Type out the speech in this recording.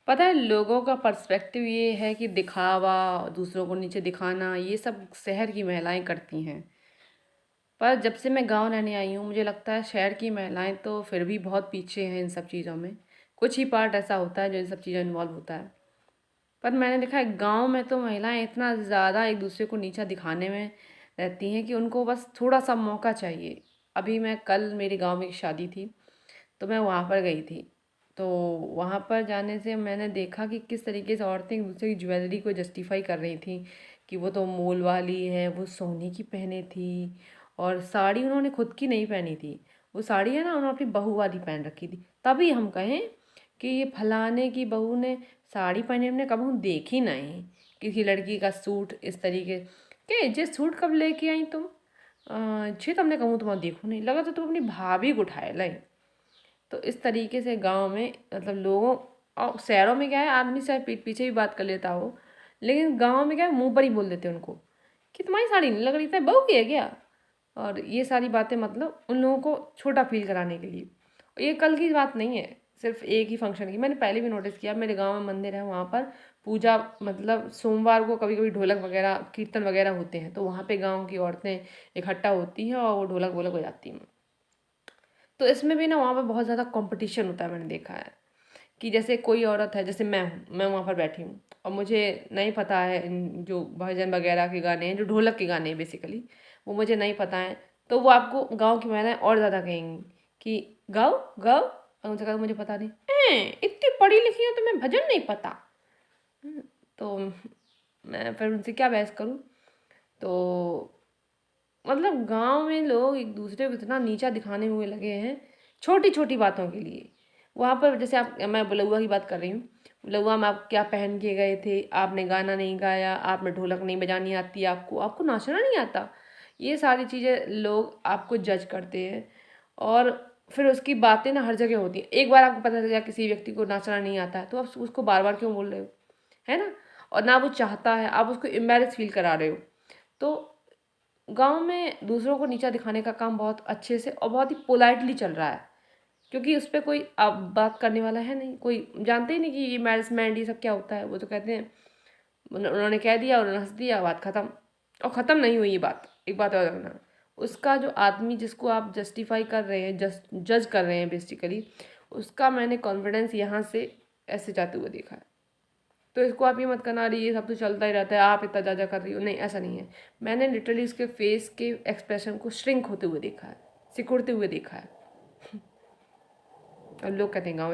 पता है, लोगों का पर्सपेक्टिव ये है कि दिखावा, दूसरों को नीचे दिखाना, ये सब शहर की महिलाएं करती हैं। पर जब से मैं गांव रहने आई हूँ, मुझे लगता है शहर की महिलाएं तो फिर भी बहुत पीछे हैं इन सब चीज़ों में। कुछ ही पार्ट ऐसा होता है जो इन सब चीज़ों में इन्वॉल्व होता है। पर मैंने देखा है गांव में तो महिलाएं इतना ज़्यादा एक दूसरे को नीचा दिखाने में रहती हैं कि उनको बस थोड़ा सा मौका चाहिए। अभी मैं कल मेरे गांव में एक शादी थी, तो मैं वहाँ पर गई थी। तो वहाँ पर जाने से मैंने देखा कि किस तरीके से औरतें एक दूसरे की ज्वेलरी को जस्टिफाई कर रही थी कि वो तो मोल वाली है, वो सोने की पहने थी। और साड़ी उन्होंने खुद की नहीं पहनी थी, वो साड़ी है ना, उन्होंने अपनी बहू वाली पहन रखी थी। तभी हम कहें कि ये फलाने की बहू ने साड़ी पहने, हमने कभी देखी नहीं किसी लड़की का सूट इस तरीके के। जे सूट कब लेके आई तुम? छे तुमने कहूँ तुम्हारा देखो नहीं लगा तो तुम अपनी भाभी को उठाए लाई। तो इस तरीके से गांव में मतलब लोगों, और शहरों में क्या है, आदमी से पीठ पीछे भी बात कर लेता हो, लेकिन गांव में क्या है, मुंह पर ही बोल देते हैं उनको कि तुम्हारी साड़ी नहीं लग रही था, बहू की है क्या। और ये सारी बातें मतलब उन लोगों को छोटा फील कराने के लिए। और ये कल की बात नहीं है, सिर्फ एक ही फंक्शन की। मैंने पहले भी नोटिस किया, मेरे गांव में मंदिर है, वहाँ पर पूजा मतलब सोमवार को कभी कभी ढोलक वगैरह कीर्तन वगैरह होते हैं, तो वहाँ पे गांव की औरतें इकट्ठा होती हैं और वो ढोलक वोलक हो जाती हैं। तो इसमें भी ना वहाँ पे बहुत ज़्यादा कंपटीशन होता है, मैंने देखा है कि जैसे कोई औरत है, जैसे मैं हूँ, मैं वहाँ पर बैठी हूँ और मुझे नहीं पता है जो भजन वगैरह के गाने हैं, जो ढोलक के गाने हैं बेसिकली, वो मुझे नहीं पता है। तो वो आपको गांव की महिलाएं और ज़्यादा कहेंगी कि गाओ गाओ, और उनसे कहा मुझे पता नहीं। इतनी पढ़ी लिखी हो तुम्हें भजन नहीं पता? तो मैं फिर उनसे क्या बहस करूँ। तो मतलब गांव में लोग एक दूसरे को इतना नीचा दिखाने हुए लगे हैं छोटी छोटी बातों के लिए। वहाँ पर जैसे आप, मैं बलुआ की बात कर रही हूँ, बलुआ में आप क्या पहन के गए थे, आपने गाना नहीं गाया, आपने ढोलक नहीं बजानी आती, आपको आपको नाचना नहीं आता, ये सारी चीज़ें लोग आपको जज करते हैं। और फिर उसकी बातें ना हर जगह होती हैं। एक बार आपको पता चल गया किसी व्यक्ति को नाचना नहीं आता है, तो आप उसको बार बार क्यों बोल रहे हो, है ना। और ना वो चाहता है, आप उसको एम्बेरस फील करा रहे हो। तो गांव में दूसरों को नीचा दिखाने का काम बहुत अच्छे से और बहुत ही पोलाइटली चल रहा है, क्योंकि उस पर कोई अब बात करने वाला है नहीं, कोई जानते ही नहीं कि ये मैरिजमेंट ये सब क्या होता है। वो तो कहते हैं, उन्होंने कह दिया और हंस दिया, बात खत्म। और ख़त्म नहीं हुई ये बात। एक बात और रखना, उसका जो आदमी जिसको आप जस्टिफाई कर रहे हैं, जज कर रहे हैं बेसिकली, उसका मैंने कॉन्फिडेंस यहाँ से ऐसे जाते हुए देखा है। तो इसको आप ये मत करना रही, ये सब तो चलता ही रहता है, आप इतना ज़्यादा कर रही हो, नहीं ऐसा नहीं है। मैंने लिटरली उसके फेस के एक्सप्रेशन को श्रिंक होते हुए देखा है, सिकुड़ते हुए देखा है। अब लोग कहते हैं गाँव